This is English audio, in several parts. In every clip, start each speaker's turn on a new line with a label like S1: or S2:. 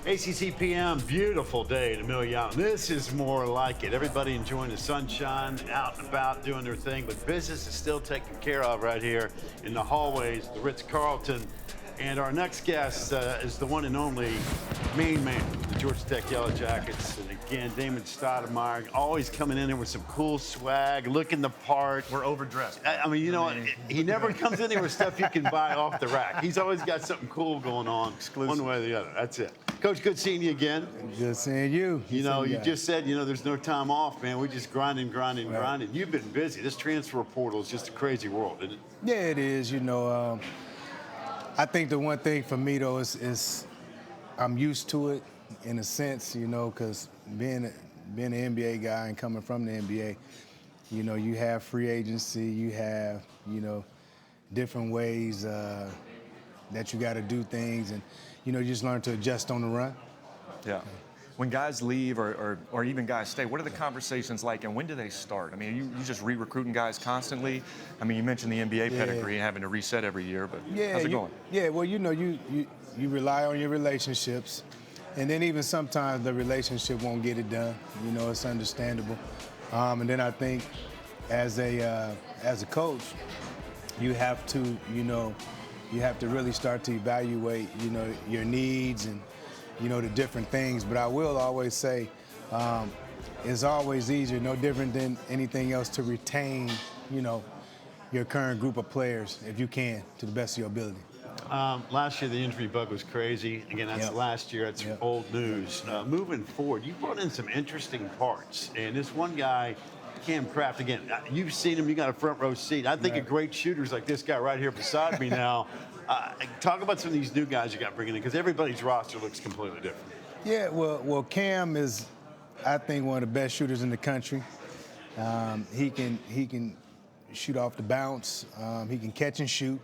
S1: ACC PM, beautiful day in Emiliano. This is more like it. Everybody enjoying the sunshine, out and about doing their thing, but business is still taken care of right here in the hallways, the Ritz-Carlton. And our next guest is the one and only main man, the Georgia Tech Yellow Jackets. And again, Damon Stoudamire, always coming in there with some cool swag, looking the part.
S2: We're overdressed.
S1: I mean, you know what? He never comes in here with stuff you can buy off the rack. He's always got something cool going on, one way or the other. That's it. Coach, good seeing you again.
S3: Good seeing you.
S1: You know, you just said, there's no time off, man. We're just grinding. You've been busy. This transfer portal is just a crazy world, isn't it?
S3: Yeah, it is. I think the one thing for me, though, is I'm used to it in a sense, because being an NBA guy and coming from the NBA, you have free agency, you have, different ways that you got to do things, and, you just learn to adjust on the run.
S2: Yeah. When guys leave or even guys stay, what are the conversations like, and when do they start? I mean, you just re-recruiting guys constantly? I mean, you mentioned the NBA pedigree and having to reset every year, but how's it going?
S3: Yeah, well, you rely on your relationships, and then even sometimes the relationship won't get it done. It's understandable. And then I think as a coach, you have to really start to evaluate, your needs and, the different things. But I will always say it's always easier, no different than anything else, to retain, your current group of players if you can, to the best of your ability.
S1: Last year, the injury bug was crazy. Again, that's last year. That's old news. Moving forward, you brought in some interesting parts. And this one guy, Cam Kraft, again, you've seen him. You got a front row seat. I think of great shooters like this guy right here beside me now. Talk about some of these new guys you got bringing in, because everybody's roster looks completely different.
S3: Yeah, well, Cam is, I think, one of the best shooters in the country. He can shoot off the bounce. He can catch and shoot.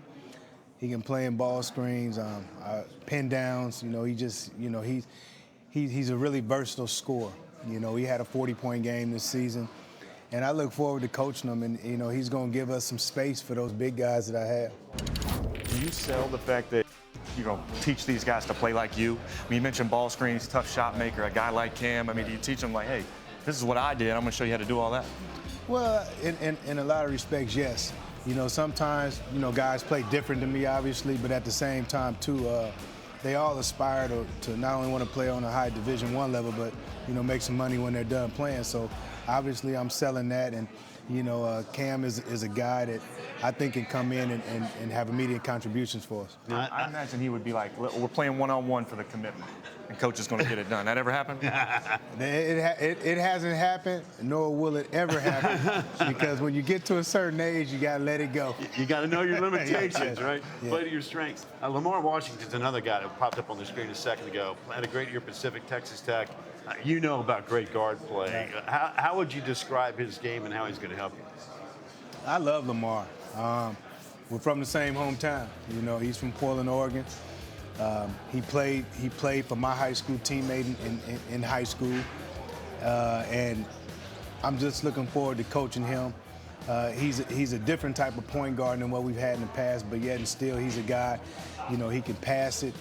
S3: He can play in ball screens, pin downs. He's a really versatile scorer. He had a 40-point game this season. And I look forward to coaching him, and, he's going to give us some space for those big guys that I have.
S2: Do you sell the fact that, teach these guys to play like you? I mean, you mentioned ball screens, tough shot maker, a guy like Cam. I mean, do you teach them like, hey, this is what I did, I'm going to show you how to do all that?
S3: Well, in a lot of respects, yes. Sometimes, guys play different than me, obviously, but at the same time, too, they all aspire to not only want to play on a high Division I level, but, make some money when they're done playing. So, obviously, I'm selling that, and, Cam is a guy that I think can come in and have immediate contributions for us.
S2: I imagine he would be like, we're playing one-on-one for the commitment, and coach is going to get it done. That ever happened?
S3: It hasn't happened, nor will it ever happen, because when you get to a certain age, you got to let it go.
S1: You got to know your limitations, right? Yeah. Play to your strengths. Lamar Washington's another guy that popped up on the screen a second ago. Had a great year at Pacific, Texas Tech. You know about great guard play. How would you describe his game and how he's going to help you?
S3: I love Lamar. We're from the same hometown. He's from Portland, Oregon. He played for my high school teammate in high school, and I'm just looking forward to coaching him. He's a different type of point guard than what we've had in the past, but yet and still he's a guy. He can pass it.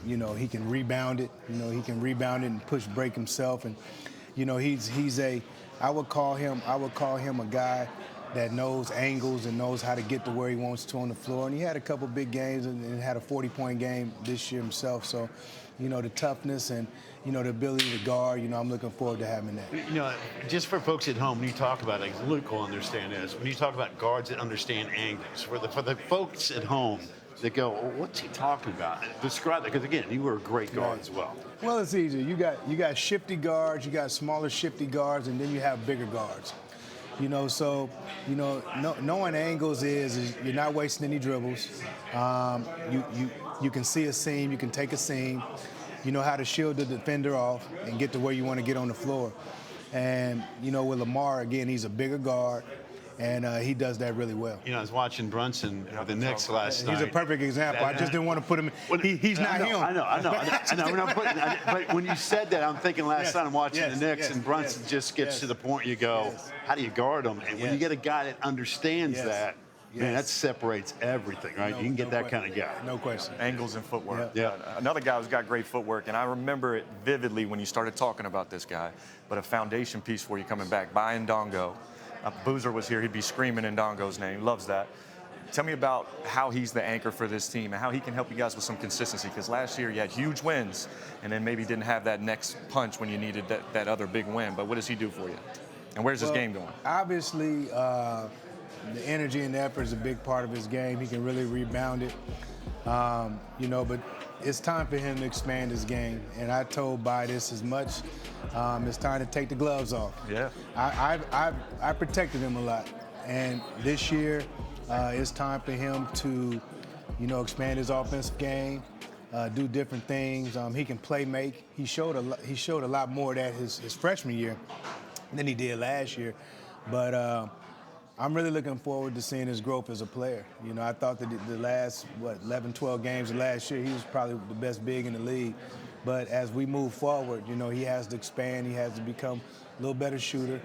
S3: He can rebound it. He can rebound it and push break himself. And I would call him a guy that knows angles and knows how to get to where he wants to on the floor. And he had a couple big games and had a 40-point game this year himself. So, the toughness and, the ability to guard, I'm looking forward to having that.
S1: Just for folks at home, when you talk about it, Luke will understand this. When you talk about guards that understand angles, for the folks at home that go, well, what's he talking about? Describe that, because again, you were a great guard as well.
S3: Well, it's easy. You got shifty guards, you got smaller shifty guards, and then you have bigger guards. Knowing angles is you're not wasting any dribbles. You can see a seam, you can take a seam. You know how to shield the defender off and get to where you want to get on the floor. And, with Lamar, again, he's a bigger guard. And he does that really well.
S1: I was watching Brunson the Knicks last night.
S3: He's a perfect example. I just didn't want to put him in. He's not him.
S1: I know. But when you said that, I'm thinking last night I'm watching the Knicks, and Brunson just gets to the point you go, how do you guard him? And when you get a guy that understands that, Man, that separates everything, right? You can get that kind of guy.
S3: No question.
S2: Angles and footwork.
S1: Yeah.
S2: Another guy who's got great footwork, and I remember it vividly when you started talking about this guy, but a foundation piece for you coming back. Baye Ndongo. Boozer was here. He'd be screaming Ndongo's name. Loves that. Tell me about how he's the anchor for this team and how he can help you guys with some consistency. Because last year you had huge wins and then maybe didn't have that next punch when you needed that other big win. But what does he do for you? And where's his game going?
S3: Obviously, the energy and the effort is a big part of his game. He can really rebound it, but it's time for him to expand his game. And I told Baye this as much. It's time to take the gloves off.
S2: Yeah.
S3: I protected him a lot. And this year, it's time for him to, expand his offensive game, do different things. He can play make. He showed a lot more of that his freshman year than he did last year. But I'm really looking forward to seeing his growth as a player. I thought that the last, 11, 12 games of last year, he was probably the best big in the league. But as we move forward, he has to expand. He has to become a little better shooter.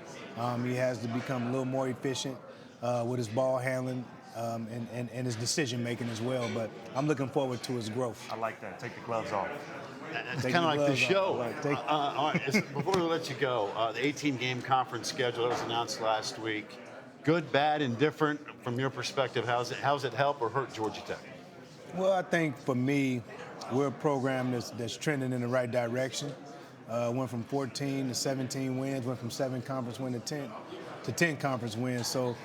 S3: He has to become a little more efficient with his ball handling and his decision making as well. But I'm looking forward to his growth.
S2: I like that. Take the gloves off.
S1: It's kind of like the show. Before we let you go, the 18-game conference schedule that was announced last week. Good, bad, indifferent from your perspective. How's it help or hurt Georgia Tech?
S3: Well, I think for me, we're a program that's trending in the right direction. Went from 14 to 17 wins, went from 7 conference wins to 10 conference wins. So,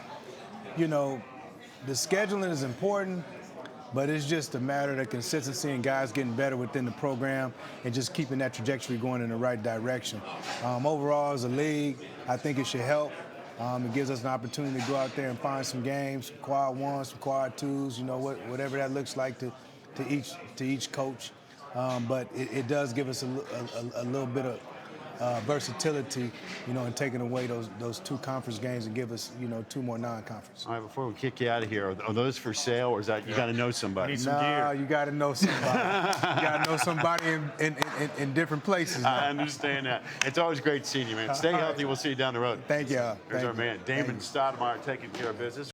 S3: the scheduling is important, but it's just a matter of the consistency and guys getting better within the program and just keeping that trajectory going in the right direction. Overall, as a league, I think it should help. It gives us an opportunity to go out there and find some games, some quad ones, some quad twos, whatever that looks like to each coach. But it does give us a little bit of versatility, in taking away those 2 conference games and give us, 2 more non-conference.
S1: All right, before we kick you out of here, are those for sale or is that you got to know somebody?
S2: Need some gear.
S3: You got to know somebody. You got to know somebody in different places.
S1: I understand that. It's always great seeing you, man. Stay healthy. We'll see you down the road.
S3: Thank you.
S1: Here's our man, Damon Stoudamire, taking care of business.